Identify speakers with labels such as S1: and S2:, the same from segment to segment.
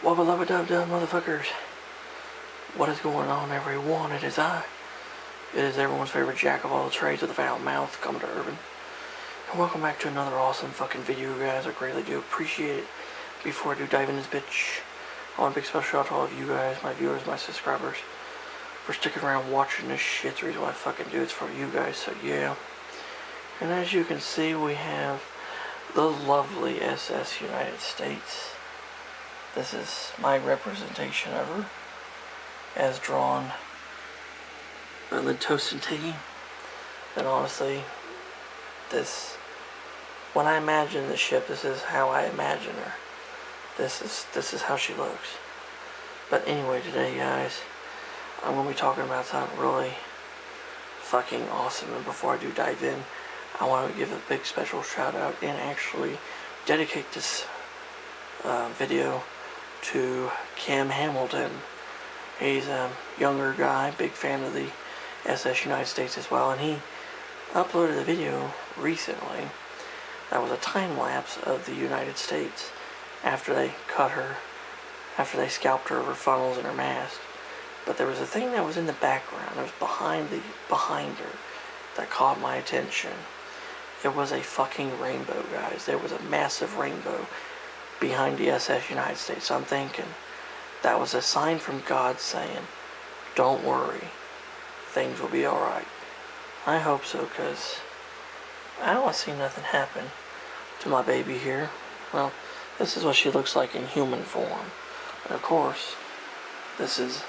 S1: Wubba lubba dub dub motherfuckers. What is going on, everyone? It is I. It is everyone's favorite jack of all trades with a foul mouth, coming to Urban. And welcome back to another awesome fucking video, guys. I greatly do appreciate it. Before I do dive in this bitch, I want a big special shout out to all of you guys, my viewers, my subscribers, for sticking around watching this shit. It's the reason why I fucking do it. It's for you guys, so yeah. And as you can see, we have the lovely SS United States. This is my representation of her, as drawn by Lid Toast and Tiggy. And honestly, when I imagine the ship, this is how I imagine her. This is how she looks. But anyway, today, guys, I'm going to be talking about something really fucking awesome. And before I do dive in, I want to give a big special shout out and actually dedicate this video to Kim Hamilton. He's a younger guy, big fan of the SS United States as well, and he uploaded a video recently that was a time lapse of the United States after they cut her, after they scalped her over funnels and her mast. But there was a thing that was in the background, that was behind her, that caught my attention. It was a fucking rainbow, guys. There was a massive rainbow behind the SS United States. So I'm thinking that was a sign from God saying, don't worry, things will be alright. I hope so, because I don't want to see nothing happen to my baby here. Well, this is what she looks like in human form. And of course, this is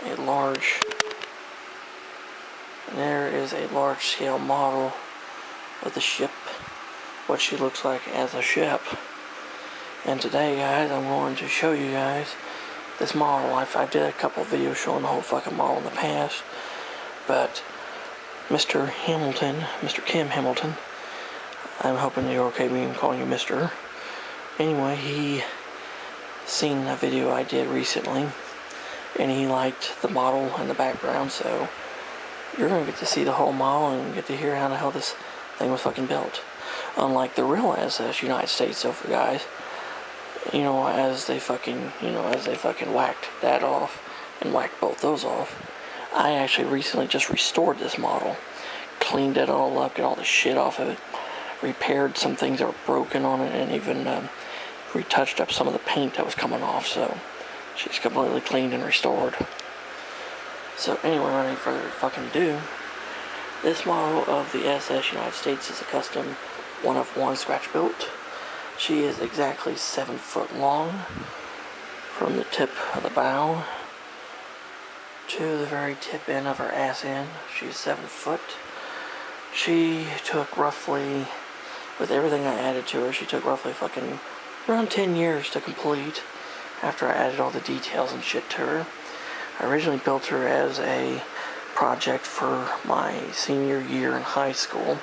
S1: a large, there is a large scale model of the ship, what she looks like as a ship. And today, guys, I'm going to show you guys this model. I did a couple of videos showing the whole fucking model in the past, but Mr. Hamilton, Mr. Kim Hamilton, I'm hoping you're okay with me calling you Mr. Anyway, he seen a video I did recently, and he liked the model in the background, so you're going to get to see the whole model and get to hear how the hell this thing was fucking built. Unlike the real SS United States, so for guys, as they fucking whacked that off and whacked both those off, I actually recently just restored this model, cleaned it all up, got all the shit off of it, repaired some things that were broken on it, and even retouched up some of the paint that was coming off, so she's completely cleaned and restored. So anyway, without any further fucking ado, this model of the SS United States is a custom 1-of-1 scratch built. She is exactly 7 foot long from the tip of the bow to the very tip end of her ass end. She's 7 foot. She took roughly, with everything I added to her, she took roughly fucking around 10 years to complete after I added all the details and shit to her. I originally built her as a project for my senior year in high school.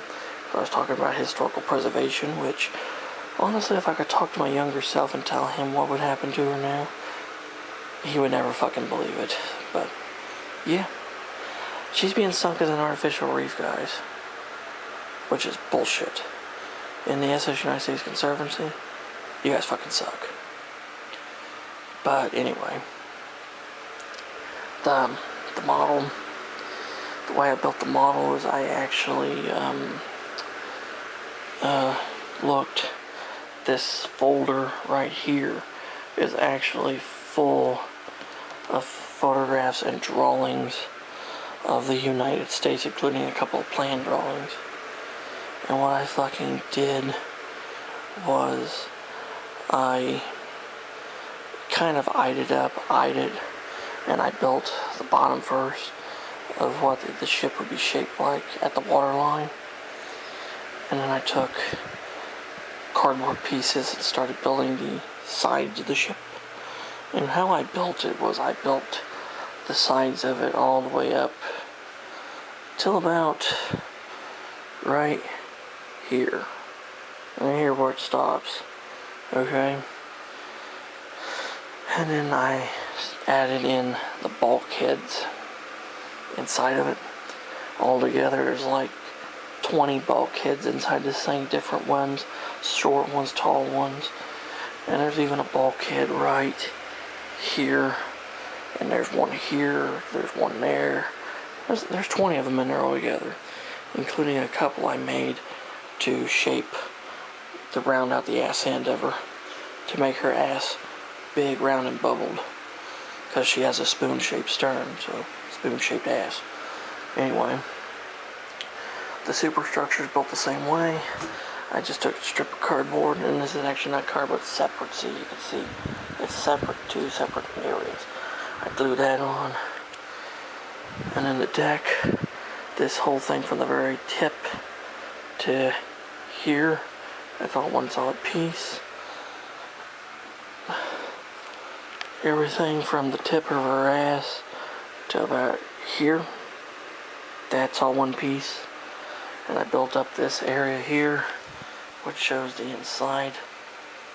S1: I was talking about historical preservation, which honestly, if I could talk to my younger self and tell him what would happen to her now, he would never fucking believe it. But yeah, she's being sunk as an artificial reef, guys, which is bullshit. In the SS United States Conservancy, you guys fucking suck. But anyway, the model, the way I built the model is I actually looked. This folder right here is actually full of photographs and drawings of the United States, including a couple of plan drawings. And what I fucking did was I kind of eyed it, and I built the bottom first of what the ship would be shaped like at the waterline. And then I took cardboard pieces and started building the sides of the ship. And how I built it was I built the sides of it all the way up till about right here. Right here where it stops. Okay? And then I added in the bulkheads inside of it. Altogether there's like 20 bulkheads inside this thing, different ones, short ones, tall ones. And there's even a bulkhead right here. And there's one here, there's one there. There's 20 of them in there altogether, including a couple I made to shape, to round out the ass end of her, to make her ass big, round, and bubbled. Because she has a spoon-shaped stern, so spoon-shaped ass. Anyway, the superstructure is built the same way. I just took a strip of cardboard, and this is actually not cardboard, it's separate. See, you can see it's separate, two separate areas. I glued that on. And then the deck, this whole thing from the very tip to here, that's all one solid piece. Everything from the tip of her ass to about here, that's all one piece. And I built up this area here, which shows the inside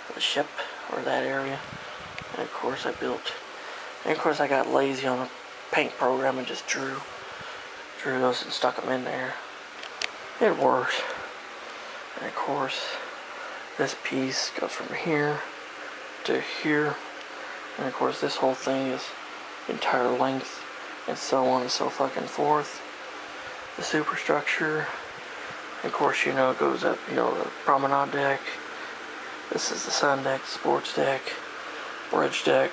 S1: of the ship, or that area. And of course I got lazy on the paint program and just drew those and stuck them in there. It worked. And of course, this piece goes from here to here. And of course, this whole thing is entire length, and so on and so fucking forth. The superstructure, of course, you know, it goes up, you know, the promenade deck. This is the sun deck, sports deck, bridge deck.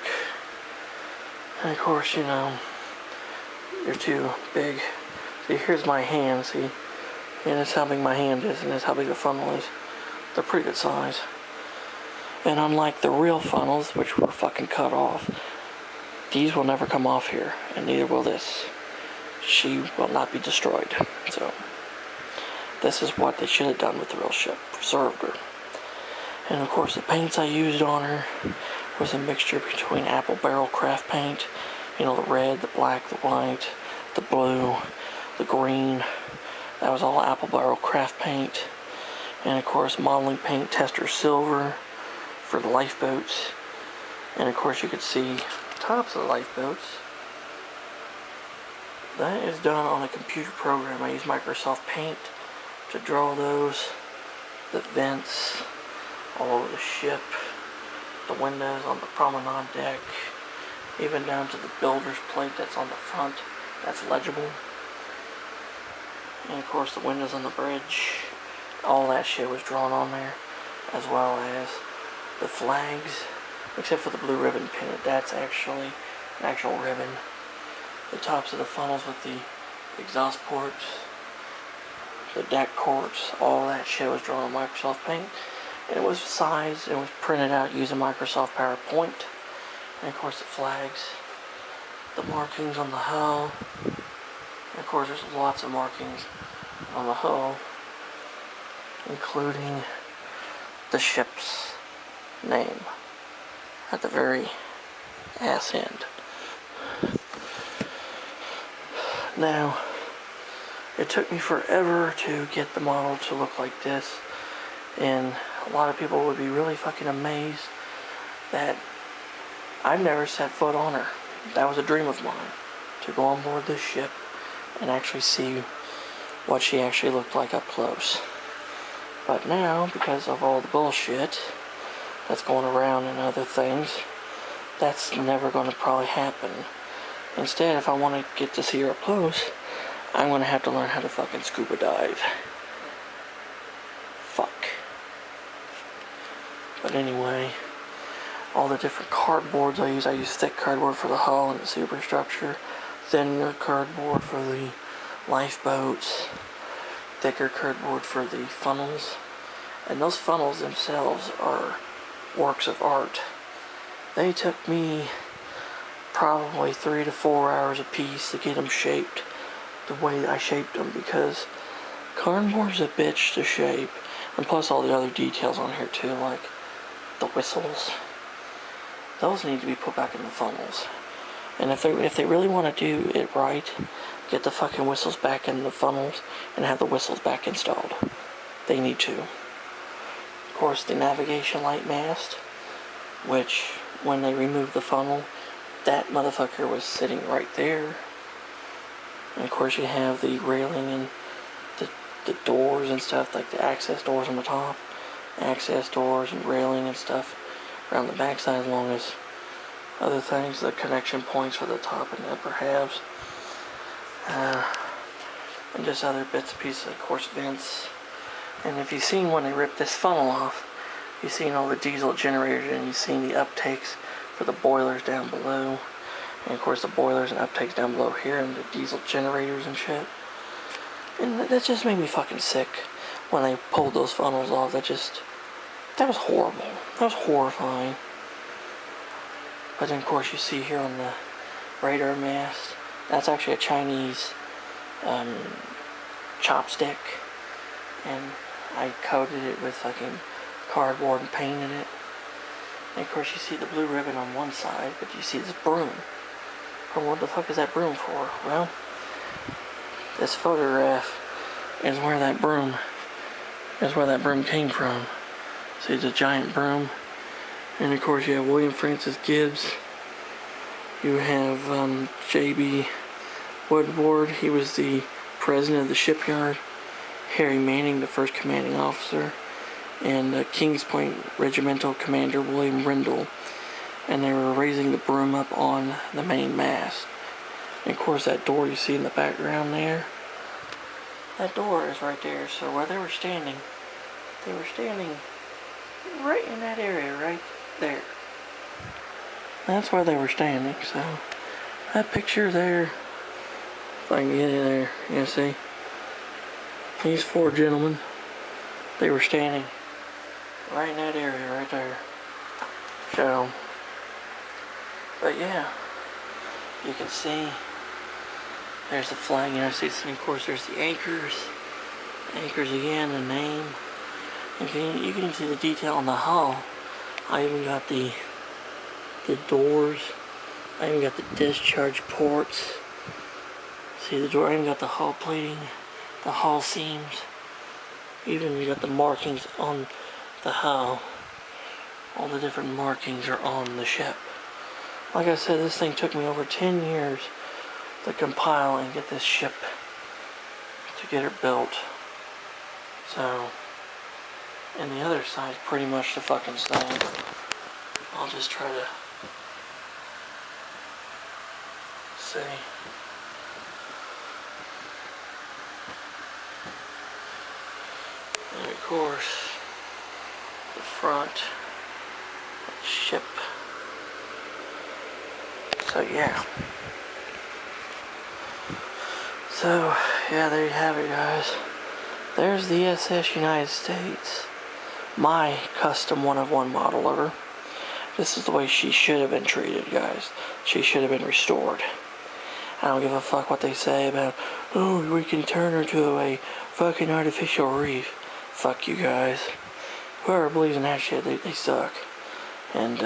S1: And of course, you know, you're too big. See, here's my hand, see? And that's how big my hand is, and that's how big the funnel is. They're pretty good size. And unlike the real funnels, which were fucking cut off, these will never come off here, and neither will this. She will not be destroyed. So, this is what they should have done with the real ship. Preserved her. And of course, the paints I used on her was a mixture between apple barrel craft paint, you know, the red, the black, the white, the blue, the green. That was all apple barrel craft paint. And of course, modeling paint tester silver for the lifeboats. And of course, you could see tops of the lifeboats. That is done on a computer program. I use Microsoft Paint to draw those. The vents all over the ship. The windows on the promenade deck. Even down to the builder's plate that's on the front. That's legible. And of course, the windows on the bridge. All that shit was drawn on there. As well as the flags, except for the blue ribbon painted. That's actually an actual ribbon. The tops of the funnels with the exhaust ports, the deck courts, all that shit was drawn on Microsoft Paint. And it was sized, it was printed out using Microsoft PowerPoint. And of course the flags, the markings on the hull. And of course there's lots of markings on the hull, including the ship's name at the very ass end. Now, it took me forever to get the model to look like this, and a lot of people would be really fucking amazed that I've never set foot on her. That was a dream of mine, to go on board this ship and actually see what she actually looked like up close. But now, because of all the bullshit that's going around and other things, that's never going to probably happen. Instead, if I want to get to see her up close, I'm going to have to learn how to fucking scuba dive. Fuck. But anyway, all the different cardboards I use thick cardboard for the hull and the superstructure, thinner cardboard for the lifeboats, thicker cardboard for the funnels. And those funnels themselves are works of art. They took me probably 3 to 4 hours a piece to get them shaped the way I shaped them, because cardboard's a bitch to shape, and plus all the other details on here too, like the whistles. Those need to be put back in the funnels. And if they really want to do it right, get the fucking whistles back in the funnels and have the whistles back installed. They need to. Of course, the navigation light mast, which when they removed the funnel, that motherfucker was sitting right there. And of course you have the railing and the doors and stuff, like the access doors on the top, access doors and railing and stuff around the backside, as long as other things, the connection points for the top and upper halves, and just other bits and pieces, of course, vents. And if you've seen when they ripped this funnel off, you've seen all the diesel generators, and you've seen the uptakes for the boilers down below, and of course the boilers and uptakes down below here, and the diesel generators and shit. And that just made me fucking sick when they pulled those funnels off. That was horrible. That was horrifying. But then of course you see here on the radar mast, that's actually a Chinese chopstick, and I coated it with fucking cardboard and painted it. And of course you see the blue ribbon on one side, but you see this broom. Well, what the fuck is that broom for? Well, this photograph is where that broom came from. See, it's a giant broom. And of course you have William Francis Gibbs. You have J.B. Woodward. He was the president of the shipyard. Harry Manning, the first commanding officer. And Kings Point Regimental Commander William Rendell. And they were raising the broom up on the main mast. And of course that door you see in the background there, that door is right there. So where they were standing right in that area right there. That's where they were standing. So that picture there, if I can get it there, you see, these four gentlemen, they were standing right in that area right there. So, but yeah, you can see there's the flag, you know, see, of course there's the anchors again, the name. And you can even see the detail on the hull. I even got the doors. I even got the discharge ports. See the door, I even got the hull plating, the hull seams. Even you got the markings on the hull. All the different markings are on the ship. Like I said, this thing took me over 10 years to compile and get this ship, to get it built. So, and the other side's pretty much the fucking same. I'll just try to see. And of course, the front ship. So yeah. So yeah, there you have it, guys. There's the SS United States. My custom 1-of-1 model of her. This is the way she should have been treated, guys. She should have been restored. I don't give a fuck what they say about, oh, we can turn her to a fucking artificial reef. Fuck you guys. Whoever believes in that shit, they suck. And,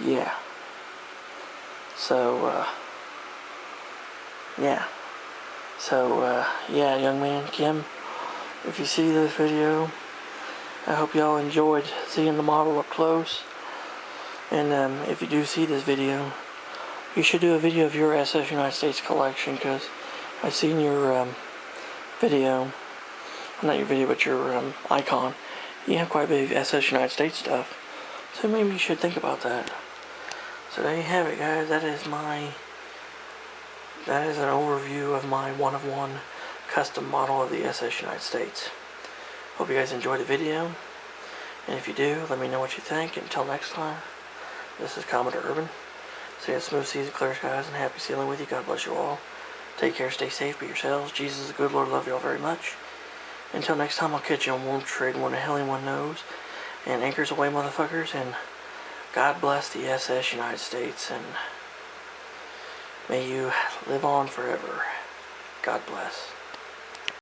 S1: yeah. So, yeah. So, yeah, young man, Kim, if you see this video, I hope y'all enjoyed seeing the model up close. And if you do see this video, you should do a video of your SS United States collection, because I've seen your video, not your video, but your icon. You have quite a bit of SS United States stuff, so maybe you should think about that. So there you have it, guys. That is an overview of my 1-of-1 custom model of the SS United States. Hope you guys enjoyed the video, and if you do, let me know what you think. Until next time, this is Commodore Urban, saying smooth seas, clear skies, and happy sailing with you. God bless you all. Take care, stay safe, be yourselves. Jesus is a good Lord, love you all very much. Until next time, I'll catch you on one trade, one a hell one knows, and anchors away, motherfuckers, and God bless the SS United States, and may you live on forever. God bless.